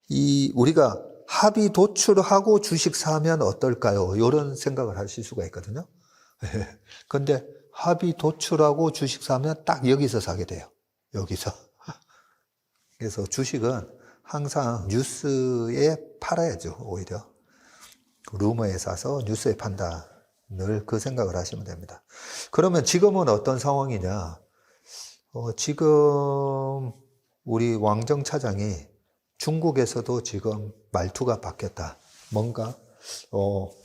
우리가 합의 도출하고 주식 사면 어떨까요? 이런 생각을 하실 수가 있거든요. 근데 합의 도출하고 주식 사면 딱 여기서 사게 돼요. 여기서. 그래서 주식은 항상 뉴스에 팔아야죠, 오히려. 루머에 사서 뉴스에 판다. 늘 그 생각을 하시면 됩니다. 그러면 지금은 어떤 상황이냐? 지금 우리 왕정 차장이 중국에서도 지금 말투가 바뀌었다. 뭔가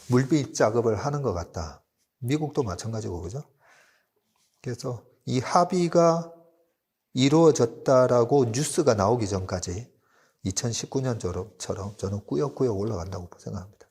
물빛 작업을 하는 것 같다. 미국도 마찬가지고, 그죠? 그래서 이 합의가 이루어졌다라고 뉴스가 나오기 전까지 2019년처럼 저는 꾸역꾸역 올라간다고 생각합니다.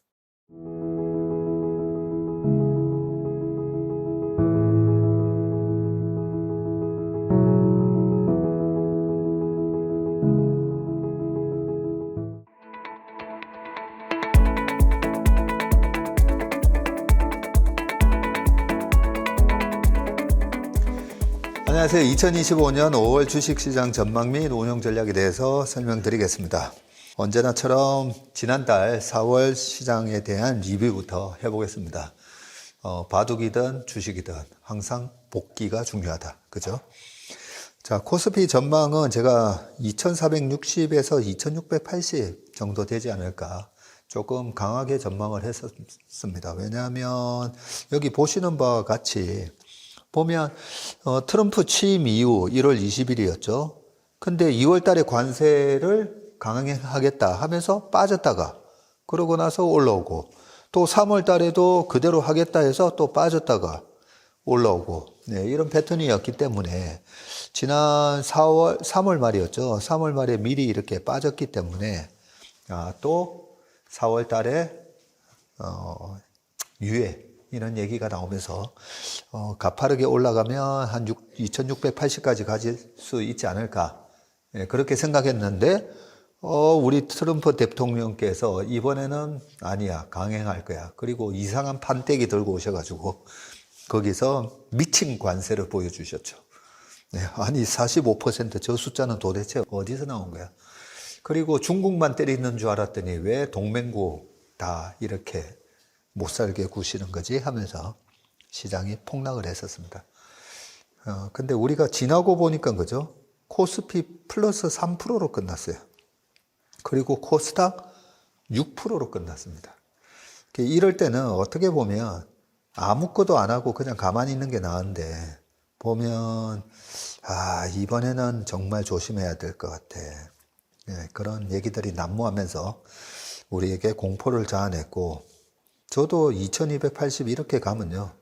안녕하세요. 2025년 5월 주식시장 전망 및 운용 전략에 대해서 설명드리겠습니다. 언제나처럼 지난달 4월 시장에 대한 리뷰부터 해보겠습니다. 바둑이든 주식이든 항상 복기가 중요하다. 그죠? 자, 코스피 전망은 제가 2460에서 2680 정도 되지 않을까. 조금 강하게 전망을 했었습니다. 왜냐하면 여기 보시는 바와 같이 보면 트럼프 취임 이후 1월 20일이었죠. 근데 2월 달에 관세를 강행하겠다 하면서 빠졌다가 그러고 나서 올라오고 또 3월 달에도 그대로 하겠다 해서 또 빠졌다가 올라오고 네, 이런 패턴이었기 때문에 지난 3월 말이었죠. 3월 말에 미리 이렇게 빠졌기 때문에 또 4월 달에 유예 이런 얘기가 나오면서 가파르게 올라가면 한 2680까지 가질 수 있지 않을까 그렇게 생각했는데 우리 트럼프 대통령께서 이번에는 아니야 강행할 거야 그리고 이상한 판때기 들고 오셔가지고 거기서 미친 관세를 보여주셨죠. 네, 아니 45% 저 숫자는 도대체 어디서 나온 거야. 그리고 중국만 때리는 줄 알았더니 왜 동맹국 다 이렇게 못 살게 구시는 거지 하면서 시장이 폭락을 했었습니다. 근데 우리가 지나고 보니까 그죠? 코스피 플러스 3%로 끝났어요. 그리고 코스닥 6%로 끝났습니다. 이럴 때는 어떻게 보면 아무것도 안 하고 그냥 가만히 있는 게 나은데 보면 이번에는 정말 조심해야 될 것 같아. 네, 그런 얘기들이 난무하면서 우리에게 공포를 자아냈고 저도 2280 이렇게 가면요.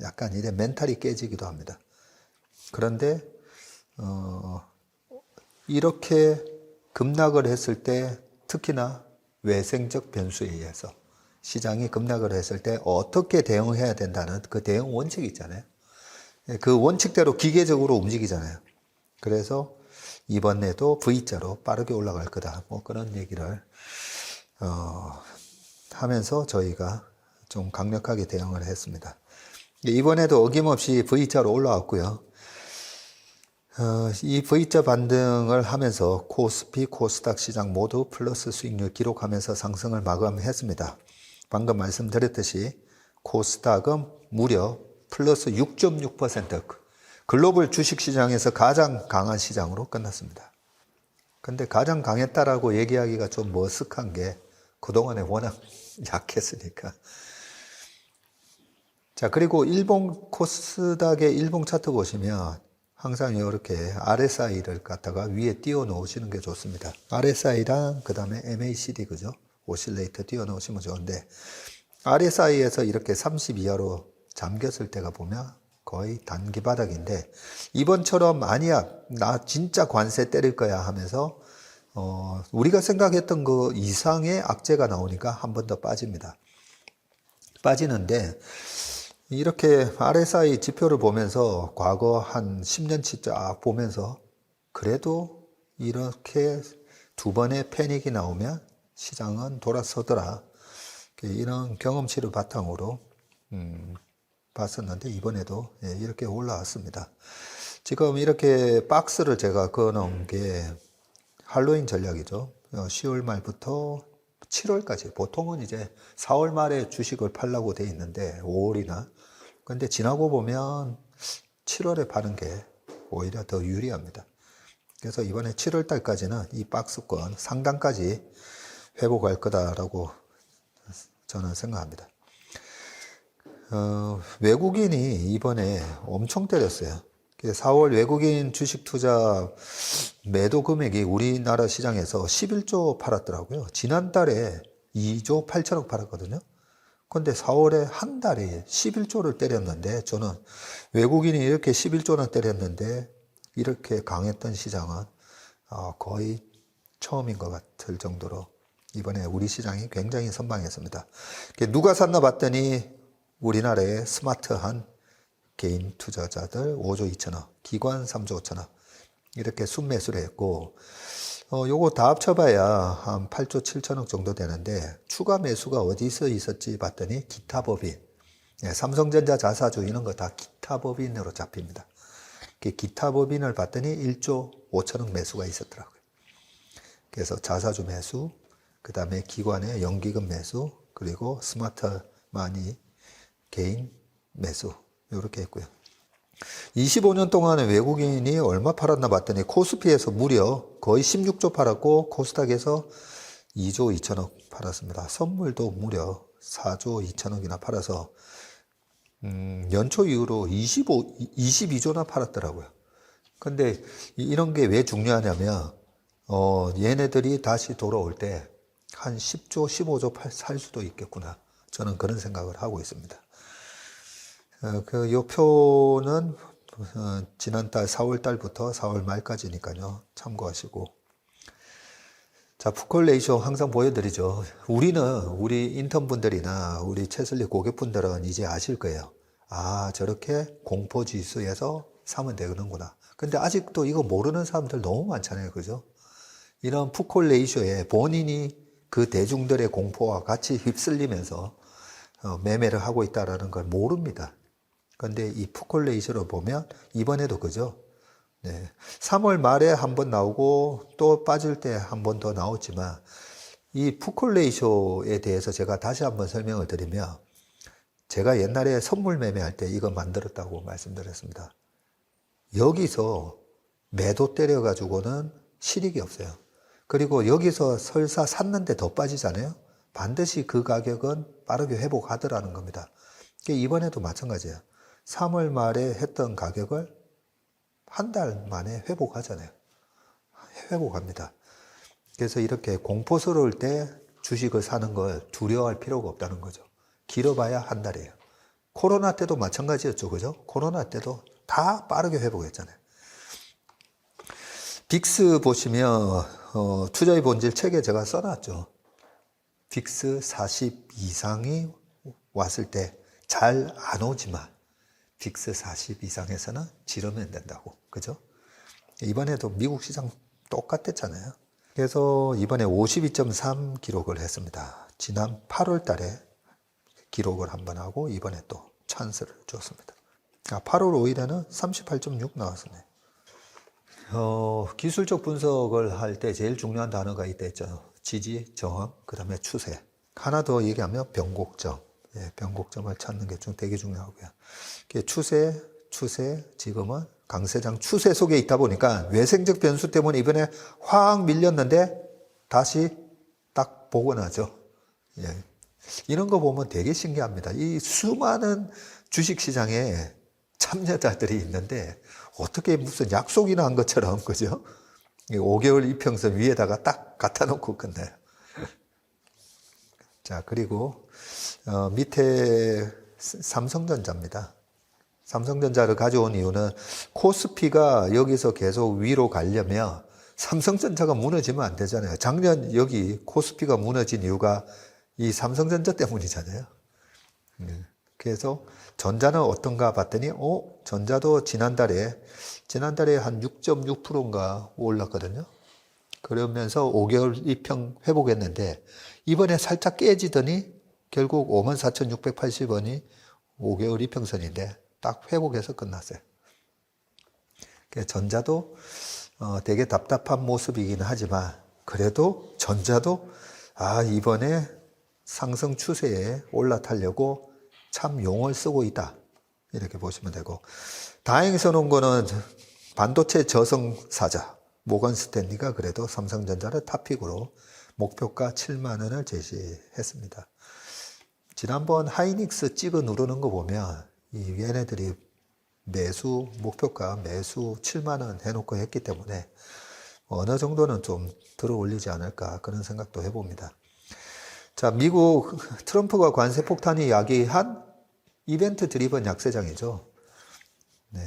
약간 이래 멘탈이 깨지기도 합니다. 그런데, 이렇게 급락을 했을 때 특히나 외생적 변수에 의해서 시장이 급락을 했을 때 어떻게 대응해야 된다는 그 대응 원칙이 있잖아요. 그 원칙대로 기계적으로 움직이잖아요. 그래서 이번에도 V자로 빠르게 올라갈 거다. 뭐 그런 얘기를, 하면서 저희가 좀 강력하게 대응을 했습니다. 이번에도 어김없이 V자로 올라왔고요. 이 V자 반등을 하면서 코스피, 코스닥 시장 모두 플러스 수익률 기록하면서 상승을 마감했습니다. 방금 말씀드렸듯이 코스닥은 무려 플러스 6.6% 글로벌 주식시장에서 가장 강한 시장으로 끝났습니다. 근데 가장 강했다라고 얘기하기가 좀 머쓱한 게 그동안에 워낙 약했으니까. 자, 그리고 일본 코스닥의 일본 차트 보시면 항상 이렇게 RSI를 갖다가 위에 띄워 놓으시는 게 좋습니다. RSI랑 그 다음에 MACD, 그죠? 오실레이터 띄워 놓으시면 좋은데, RSI에서 이렇게 30 이하로 잠겼을 때가 보면 거의 단기 바닥인데, 이번처럼 아니야, 나 진짜 관세 때릴 거야 하면서 우리가 생각했던 그 이상의 악재가 나오니까 한 번 더 빠집니다. 빠지는데 이렇게 RSI 지표를 보면서 과거 한 10년치 쫙 보면서 그래도 이렇게 두 번의 패닉이 나오면 시장은 돌아서더라. 이런 경험치를 바탕으로 봤었는데 이번에도 이렇게 올라왔습니다. 지금 이렇게 박스를 제가 그어놓은 게 할로윈 전략이죠. 10월 말부터 7월까지 보통은 이제 4월 말에 주식을 팔라고 돼 있는데 5월이나 근데 지나고 보면 7월에 파는 게 오히려 더 유리합니다. 그래서 이번에 7월 달까지는 이 박스권 상단까지 회복할 거다라고 저는 생각합니다. 외국인이 이번에 엄청 때렸어요. 4월 외국인 주식 투자 매도 금액이 우리나라 시장에서 11조 팔았더라고요. 지난달에 2조 8천억 팔았거든요. 근데 4월에 한 달에 11조를 때렸는데 저는 외국인이 이렇게 11조나 때렸는데 이렇게 강했던 시장은 거의 처음인 것 같을 정도로 이번에 우리 시장이 굉장히 선방했습니다. 누가 샀나 봤더니 우리나라의 스마트한 개인 투자자들 5조 2천억, 기관 3조 5천억 이렇게 순매수를 했고 요거 다 합쳐봐야 한 8조 7천억 정도 되는데 추가 매수가 어디서 있었지 봤더니 기타 법인, 삼성전자 자사주 이런 거 다 기타 법인으로 잡힙니다. 기타 법인을 봤더니 1조 5천억 매수가 있었더라고요. 그래서 자사주 매수, 그 다음에 기관의 연기금 매수, 그리고 스마트 마니 개인 매수 이렇게 했고요. 25년 동안에 외국인이 얼마 팔았나 봤더니 코스피에서 무려 거의 16조 팔았고 코스닥에서 2조 2천억 팔았습니다. 선물도 무려 4조 2천억이나 팔아서 연초 이후로 22조나 팔았더라고요. 근데 이런 게 왜 중요하냐면 얘네들이 다시 돌아올 때 한 10조 15조 살 수도 있겠구나. 저는 그런 생각을 하고 있습니다. 요 표는 지난달 4월 달부터 4월 말까지니까요. 참고하시고. 자, 푸콜 레이쇼 항상 보여드리죠. 우리 인턴분들이나 우리 채슬리 고객분들은 이제 아실 거예요. 저렇게 공포지수에서 사면 되는구나. 근데 아직도 이거 모르는 사람들 너무 많잖아요. 그죠? 이런 푸콜 레이쇼에 본인이 그 대중들의 공포와 같이 휩쓸리면서 매매를 하고 있다는 걸 모릅니다. 근데 이 푸콜 레이쇼를 보면 이번에도 그죠? 네. 3월 말에 한 번 나오고 또 빠질 때 한 번 더 나왔지만 이 푸콜 레이쇼에 대해서 제가 다시 한번 설명을 드리면 제가 옛날에 선물 매매할 때 이거 만들었다고 말씀드렸습니다. 여기서 매도 때려가지고는 실익이 없어요. 그리고 여기서 설사 샀는데 더 빠지잖아요. 반드시 그 가격은 빠르게 회복하더라는 겁니다. 이번에도 마찬가지예요. 3월 말에 했던 가격을 한 달 만에 회복하잖아요. 회복합니다. 그래서 이렇게 공포스러울 때 주식을 사는 걸 두려워할 필요가 없다는 거죠. 길어봐야 한 달이에요. 코로나 때도 마찬가지였죠. 그죠? 코로나 때도 다 빠르게 회복했잖아요. 빅스 보시면 투자의 본질 책에 제가 써놨죠. 빅스 40 이상이 왔을 때 잘 안 오지만 빅스 40 이상에서는 지르면 된다고. 그죠? 이번에도 미국 시장 똑같았잖아요. 그래서 이번에 52.3 기록을 했습니다. 지난 8월 달에 기록을 한번 하고 이번에 또 찬스를 줬습니다. 8월 5일에는 38.6 나왔습니다. 기술적 분석을 할 때 제일 중요한 단어가 있댔죠. 지지, 저항, 그 다음에 추세. 하나 더 얘기하면 변곡점. 변곡점을 찾는 게 되게 중요하고요. 추세, 지금은 강세장 추세 속에 있다 보니까 외생적 변수 때문에 이번에 확 밀렸는데 다시 딱 복원하죠. 이런 거 보면 되게 신기합니다. 이 수많은 주식시장에 참여자들이 있는데 어떻게 무슨 약속이나 한 것처럼, 그죠? 5개월 이평선 위에다가 딱 갖다 놓고 끝나요. 자, 그리고 밑에 삼성전자입니다. 삼성전자를 가져온 이유는 코스피가 여기서 계속 위로 가려면 삼성전자가 무너지면 안 되잖아요. 작년 여기 코스피가 무너진 이유가 이 삼성전자 때문이잖아요. 그래서 전자는 어떤가 봤더니 전자도 지난달에 한 6.6%인가 올랐거든요. 그러면서 5개월 이평 회복했는데 이번에 살짝 깨지더니 결국 54,680원이 5개월 이평선인데 딱 회복해서 끝났어요. 전자도 되게 답답한 모습이긴 하지만 그래도 전자도 이번에 상승 추세에 올라타려고 참 용을 쓰고 있다. 이렇게 보시면 되고, 다행스러운 거는 반도체 저승사자 모건 스탠리가 그래도 삼성전자를 탑픽으로 목표가 7만 원을 제시했습니다. 지난번 하이닉스 찍어 누르는 거 보면 얘네들이 목표가 매수 7만 원 해놓고 했기 때문에 어느 정도는 좀 들어 올리지 않을까 그런 생각도 해봅니다. 자, 미국 트럼프가 관세 폭탄이 야기한 이벤트 드리븐 약세장이죠. 네.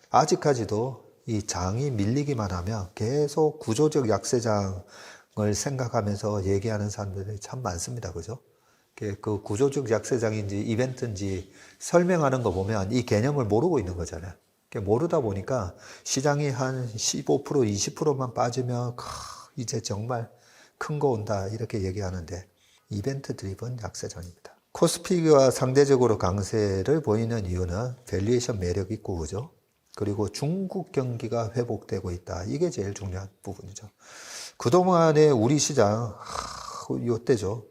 아직까지도 이 장이 밀리기만 하면 계속 구조적 약세장을 생각하면서 얘기하는 사람들이 참 많습니다. 그죠? 그 구조적 약세장인지 이벤트인지 설명하는 거 보면 이 개념을 모르고 있는 거잖아요. 모르다 보니까 시장이 한 15%, 20%만 빠지면 이제 정말 큰 거 온다 이렇게 얘기하는데 이벤트 드리븐 약세장입니다. 코스피가 상대적으로 강세를 보이는 이유는 밸류에이션 매력 있고 그죠? 그리고 중국 경기가 회복되고 있다. 이게 제일 중요한 부분이죠. 그동안에 우리 시장 이때죠.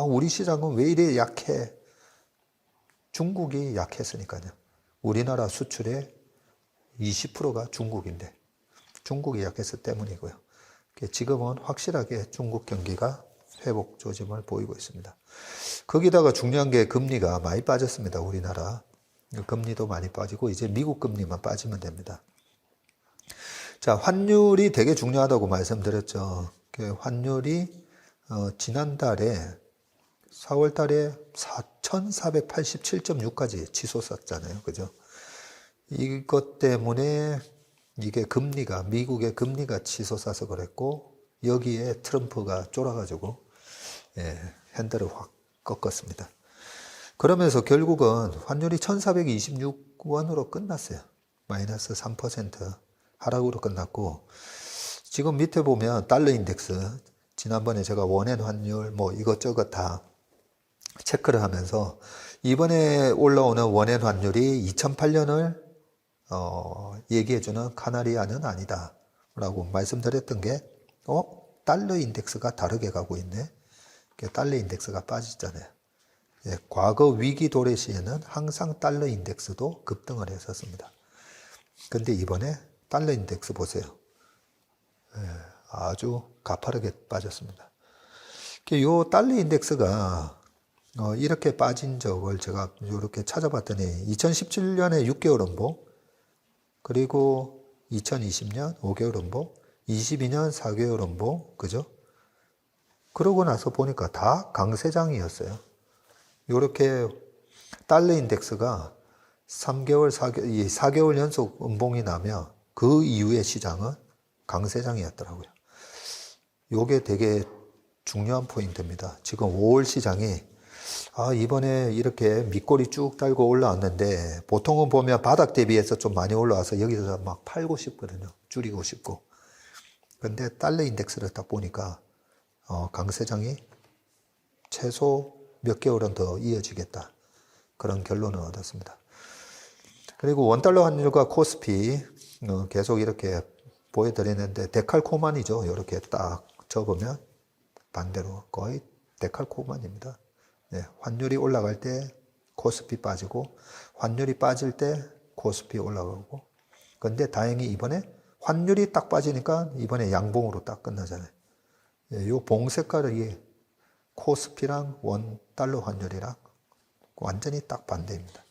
우리 시장은 왜 이래 약해? 중국이 약했으니까요. 우리나라 수출의 20%가 중국인데 중국이 약했기 때문이고요. 지금은 확실하게 중국 경기가 회복 조짐을 보이고 있습니다. 거기다가 중요한 게 금리가 많이 빠졌습니다. 우리나라 금리도 많이 빠지고 이제 미국 금리만 빠지면 됩니다. 자, 환율이 되게 중요하다고 말씀드렸죠. 환율이 지난달에 4월 달에 4,487.6까지 치솟았잖아요. 그죠? 이것 때문에 이게 미국의 금리가 치솟아서 그랬고, 여기에 트럼프가 쫄아가지고, 핸들을 확 꺾었습니다. 그러면서 결국은 환율이 1,426원으로 끝났어요. 마이너스 3% 하락으로 끝났고, 지금 밑에 보면 달러 인덱스, 지난번에 제가 원엔 환율 이것저것 다 체크를 하면서 이번에 올라오는 원엔 환율이 2008년을 얘기해주는 카나리아는 아니다 라고 말씀드렸던 게 달러 인덱스가 다르게 가고 있네. 달러 인덱스가 빠졌잖아요. 과거 위기 도래 시에는 항상 달러 인덱스도 급등을 했었습니다. 근데 이번에 달러 인덱스 보세요. 아주 가파르게 빠졌습니다. 이 달러 인덱스가 이렇게 빠진 적을 제가 이렇게 찾아봤더니 2017년에 6개월 음보, 그리고 2020년 5개월 음보, 22년 4개월 음보, 그죠? 그러고 나서 보니까 다 강세장이었어요. 이렇게 달러 인덱스가 4개월 연속 음봉이 나면 그 이후의 시장은 강세장이었더라고요. 요게 되게 중요한 포인트입니다. 지금 5월 시장이 이번에 이렇게 밑꼬리 쭉 달고 올라왔는데 보통은 보면 바닥 대비해서 좀 많이 올라와서 여기서 막 팔고 싶거든요. 줄이고 싶고. 근데 달러 인덱스를 딱 보니까 강세장이 최소 몇 개월은 더 이어지겠다. 그런 결론을 얻었습니다. 그리고 원달러 환율과 코스피 계속 이렇게 보여드리는데 데칼코만이죠. 이렇게 딱 접으면 반대로 거의 데칼코만입니다. 환율이 올라갈 때 코스피 빠지고 환율이 빠질 때 코스피 올라가고, 근데 다행히 이번에 환율이 딱 빠지니까 이번에 양봉으로 딱 끝나잖아요. 이 봉 색깔이 코스피랑 원달러 환율이랑 완전히 딱 반대입니다.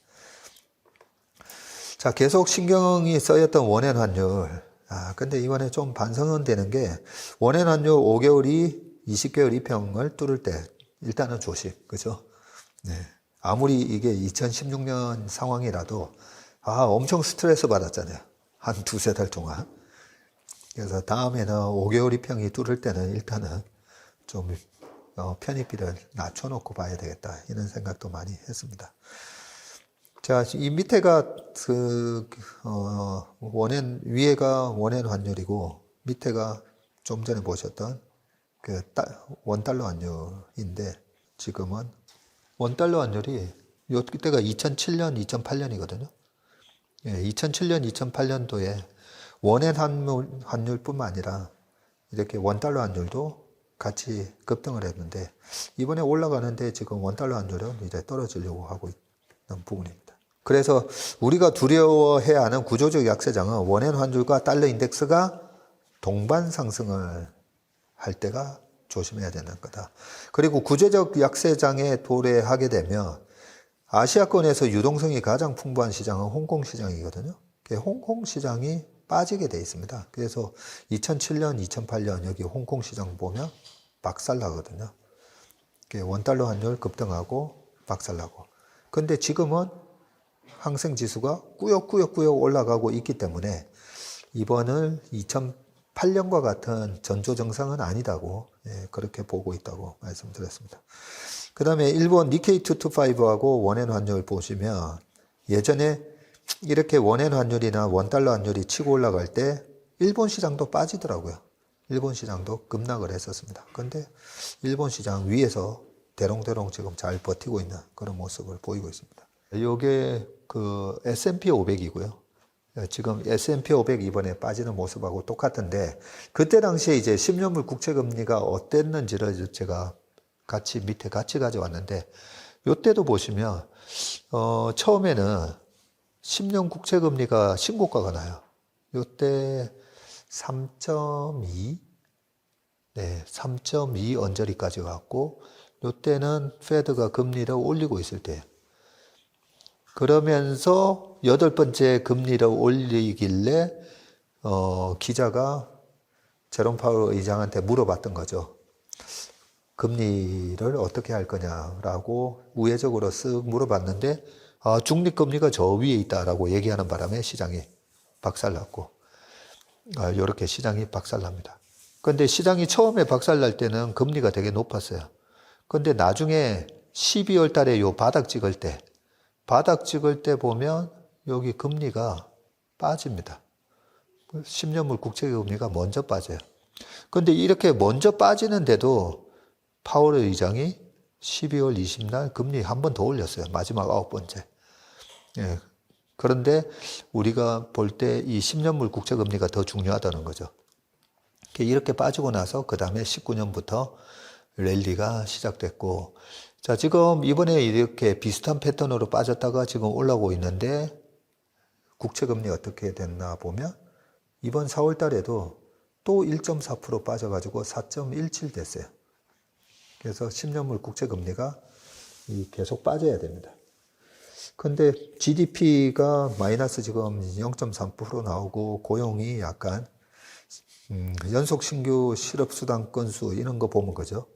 자, 계속 신경이 쓰였던 원엔 환율. 근데 이번에 좀 반성은 되는 게 원엔 환율 5개월이 20개월 이평을 뚫을 때 일단은 조심, 그죠? 아무리 이게 2016년 상황이라도 엄청 스트레스 받았잖아요. 한 두세 달 동안. 그래서 다음에는 5개월 이평이 뚫을 때는 일단은 좀 편입비를 낮춰놓고 봐야 되겠다 이런 생각도 많이 했습니다. 자, 이 밑에가 위에가 원엔 환율이고 밑에가 좀 전에 보셨던 원달러 환율인데, 지금은 원달러 환율이 이때가 2007년, 2008년이거든요. 2007년, 2008년도에 원엔 환율뿐만 아니라 이렇게 원달러 환율도 같이 급등을 했는데 이번에 올라가는데 지금 원달러 환율은 이제 떨어지려고 하고 있는 부분입니다. 그래서 우리가 두려워해야 하는 구조적 약세장은 원엔 환율과 달러 인덱스가 동반 상승을 할 때가 조심해야 되는 거다. 그리고 구조적 약세장에 도래하게 되면 아시아권에서 유동성이 가장 풍부한 시장은 홍콩 시장이거든요. 홍콩 시장이 빠지게 돼 있습니다. 그래서 2007년, 2008년 여기 홍콩 시장 보면 박살나거든요. 원달러 환율 급등하고 박살나고. 근데 지금은 항생지수가 꾸역꾸역 올라가고 있기 때문에 이번을 2008년과 같은 전조정상은 아니다고 그렇게 보고 있다고 말씀드렸습니다. 그 다음에 일본 니케이 225하고 원엔 환율 보시면 예전에 이렇게 원엔 환율이나 원달러 환율이 치고 올라갈 때 일본 시장도 빠지더라고요. 일본 시장도 급락을 했었습니다. 그런데 일본 시장 위에서 대롱대롱 지금 잘 버티고 있는 그런 모습을 보이고 있습니다. 이게 그 S&P 500이고요. 지금 S&P 500 이번에 빠지는 모습하고 똑같은데 그때 당시에 이제 10년물 국채금리가 어땠는지를 제가 밑에 같이 가져왔는데 이때도 보시면 처음에는 10년 국채금리가 신고가가 나요. 이때 3.2 언저리까지 갔고 이때는 페드가 금리를 올리고 있을 때예요. 그러면서 8번째 금리를 올리길래 기자가 제롬 파월 의장한테 물어봤던 거죠. 금리를 어떻게 할 거냐라고 우회적으로 쓱 물어봤는데 중립금리가 저 위에 있다라고 얘기하는 바람에 시장이 박살났고 이렇게 시장이 박살납니다. 그런데 시장이 처음에 박살날 때는 금리가 되게 높았어요. 그런데 나중에 12월 달에 요 바닥 찍을 때 보면 여기 금리가 빠집니다. 10년물 국채금리가 먼저 빠져요. 그런데 이렇게 먼저 빠지는데도 파월 의장이 12월 20날 금리 한 번 더 올렸어요. 마지막 9번째. 그런데 우리가 볼 때 이 10년물 국채금리가 더 중요하다는 거죠. 이렇게 빠지고 나서 그 다음에 19년부터 랠리가 시작됐고 자, 지금 이번에 이렇게 비슷한 패턴으로 빠졌다가 지금 올라오고 있는데 국채금리 어떻게 됐나 보면 이번 4월 달에도 또 1.4% 빠져가지고 4.17 됐어요. 그래서 10년물 국채금리가 계속 빠져야 됩니다. 근데 GDP가 마이너스 지금 0.3% 나오고 고용이 약간 연속 신규 실업수당 건수 이런 거 보면 그죠?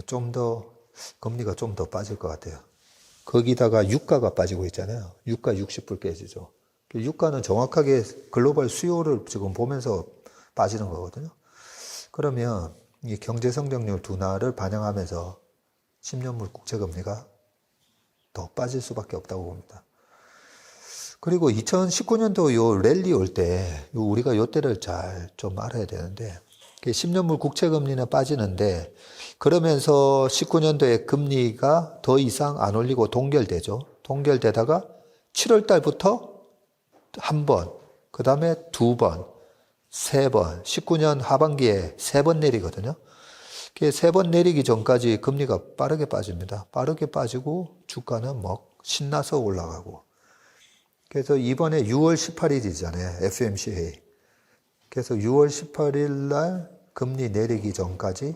좀 더 금리가 좀 더 빠질 것 같아요. 거기다가 유가가 빠지고 있잖아요. 유가 60불 깨지죠. 유가는 정확하게 글로벌 수요를 지금 보면서 빠지는 거거든요. 그러면 이 경제 성장률 둔화를 반영하면서 10년물 국채금리가 더 빠질 수밖에 없다고 봅니다. 그리고 2019년도 요 랠리 올 때 우리가 요 때를 잘 좀 알아야 되는데 10년물 국채금리는 빠지는데 그러면서 19년도에 금리가 더 이상 안 올리고 동결되죠. 동결되다가 7월 달부터 한 번, 그 다음에 두 번, 세 번, 19년 하반기에 3번 내리거든요. 세 번 내리기 전까지 금리가 빠르게 빠집니다. 빠르게 빠지고 주가는 막 신나서 올라가고. 그래서 이번에 6월 18일이잖아요. FOMC. 그래서 6월 18일 날 금리 내리기 전까지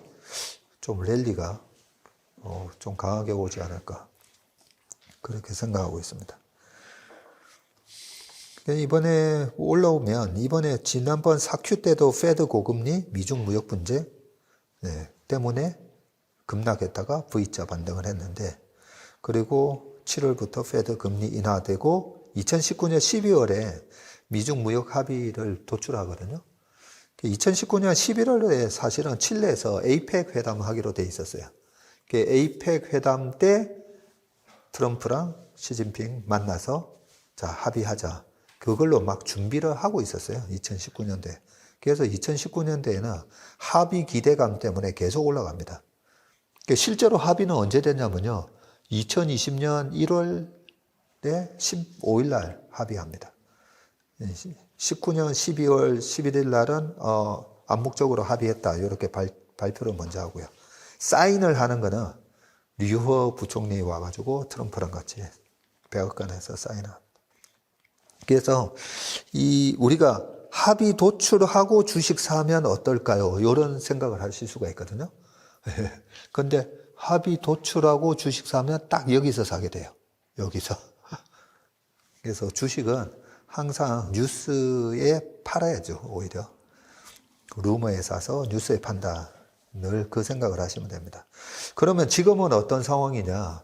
좀 랠리가 좀 강하게 오지 않을까. 그렇게 생각하고 있습니다. 이번에 올라오면 이번에 지난번 4Q 때도 페드 고금리, 미중 무역 분쟁 때문에 급락했다가 V자 반등을 했는데 그리고 7월부터 페드 금리 인하되고 2019년 12월에 미중 무역 합의를 도출하거든요. 2019년 11월에 사실은 칠레에서 에이펙 회담을 하기로 돼 있었어요. 에이펙 회담 때 트럼프랑 시진핑 만나서 자 합의하자. 그걸로 막 준비를 하고 있었어요. 2019년도에. 그래서 2019년도에는 합의 기대감 때문에 계속 올라갑니다. 실제로 합의는 언제 됐냐면요. 2020년 1월에 15일 날 합의합니다. 19년 12월 11일 날은 암묵적으로 합의했다. 이렇게 발표를 먼저 하고요. 사인을 하는 거는 류허 부총리 와가지고 트럼프랑 같이 백악관에서 사인합니다. 그래서 우리가 합의 도출하고 주식 사면 어떨까요? 이런 생각을 하실 수가 있거든요. 근데 합의 도출하고 주식 사면 딱 여기서 사게 돼요. 여기서. 그래서 주식은 항상 뉴스에 팔아야죠. 오히려. 루머에 사서 뉴스에 판다. 늘 그 생각을 하시면 됩니다. 그러면 지금은 어떤 상황이냐?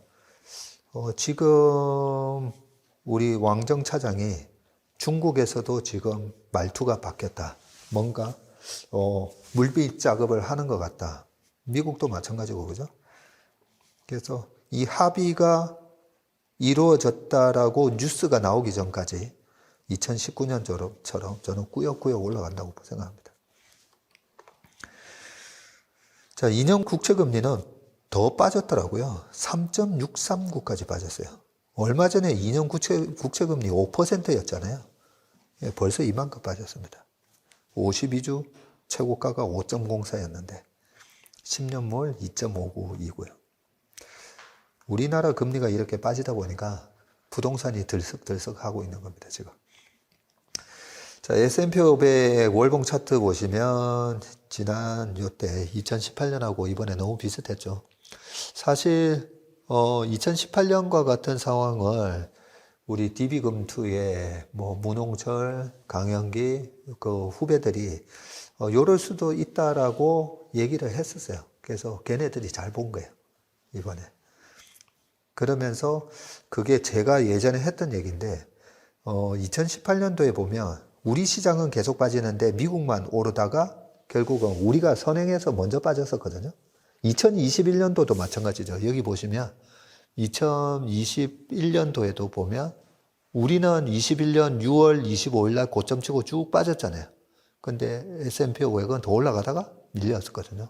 지금 우리 왕정 차장이 중국에서도 지금 말투가 바뀌었다. 뭔가 물빛 작업을 하는 것 같다. 미국도 마찬가지고 그죠? 그래서 이 합의가 이루어졌다라고 뉴스가 나오기 전까지 2019년처럼 저는 꾸역꾸역 올라간다고 생각합니다. 자, 2년 국채금리는 더 빠졌더라고요. 3.639까지 빠졌어요. 얼마 전에 2년 국채금리 5%였잖아요. 벌써 이만큼 빠졌습니다. 52주 최고가가 5.04였는데 10년물 2.59이고요. 우리나라 금리가 이렇게 빠지다 보니까 부동산이 들썩들썩 하고 있는 겁니다, 지금. 자, S&P 500 월봉 차트 보시면 지난 요때 2018년하고 이번에 너무 비슷했죠. 사실 2018년과 같은 상황을 우리 DB금투의 뭐 문홍철, 강영기 그 후배들이 요럴 수도 있다라고 얘기를 했었어요. 그래서 걔네들이 잘 본 거예요, 이번에. 그러면서 그게 제가 예전에 했던 얘기인데 2018년도에 보면 우리 시장은 계속 빠지는데 미국만 오르다가 결국은 우리가 선행해서 먼저 빠졌었거든요. 2021년도도 마찬가지죠. 여기 보시면 2021년도에도 보면 우리는 21년 6월 25일 날 고점 치고 쭉 빠졌잖아요. 근데 S&P 500은 더 올라가다가 밀렸었거든요.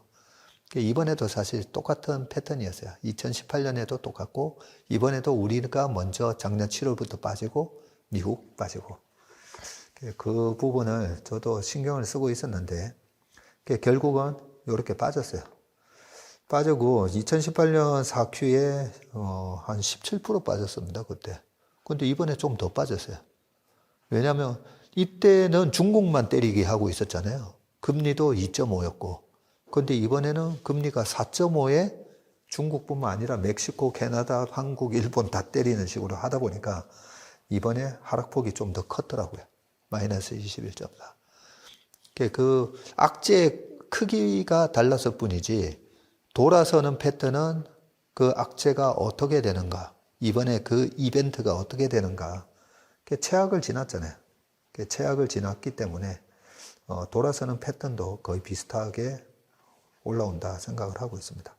이번에도 사실 똑같은 패턴이었어요. 2018년에도 똑같고 이번에도 우리가 먼저 작년 7월부터 빠지고 미국 빠지고 그 부분을 저도 신경을 쓰고 있었는데 결국은 이렇게 빠졌어요. 빠지고 2018년 4Q에 한 17% 빠졌습니다. 그때. 근데 이번에 좀 더 빠졌어요. 왜냐하면 이때는 중국만 때리게 하고 있었잖아요. 금리도 2.5였고 근데 이번에는 금리가 4.5에 중국뿐만 아니라 멕시코, 캐나다, 한국, 일본 다 때리는 식으로 하다 보니까 이번에 하락폭이 좀 더 컸더라고요. 마이너스 21.4. 그 악재의 크기가 달랐을 뿐이지 돌아서는 패턴은 그 악재가 어떻게 되는가, 이번에 그 이벤트가 어떻게 되는가, 최악을 지났잖아요. 최악을 지났기 때문에 돌아서는 패턴도 거의 비슷하게 올라온다 생각을 하고 있습니다.